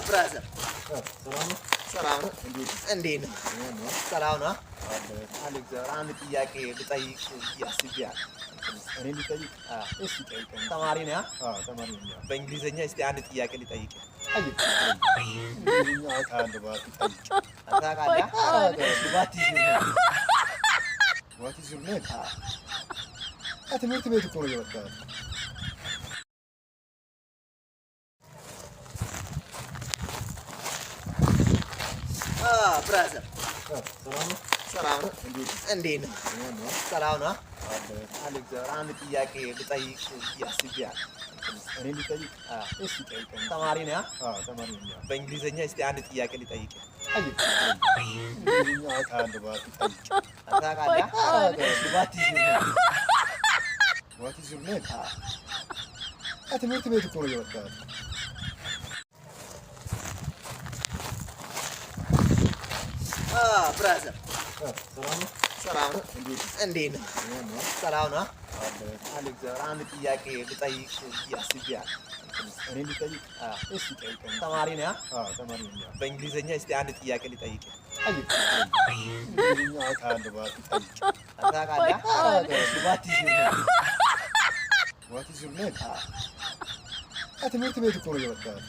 ብራዘር ሰላም ነው። እንዴት ነህ? ሰላም ነው። አንድ ጥያቄ ልጠይቅ አስቤያለሁ። ተማሪ ነህ? በእንግሊዝኛ እስኪ አንድ ጥያቄ ልጠይቅ። ትምህርት ቤት እኮ ነው የወጣሁት። ብራዘር ሰላም ነው። እንዴት ነህ? ሰላም ነው። አንድ ጥያቄ ልጠይቅ አስቤያለሁ። ተማሪ ነህ? በእንግሊዝኛ እስኪ አንድ ጥያቄ ልጠይቅ። ትምህርት ቤት እኮ ነው የወጣሁት። ብራዘር ሰላም ነው። እንዴት ነህ? ሰላም ነው። አንድ ጥያቄ ልጠይቅ አስቤያለሁ። ተማሪ ነህ? በእንግሊዝኛ እስኪ አንድ ጥያቄ ልጠይቅ። ትምህርት ቤት እኮ ነው የወጣሁት።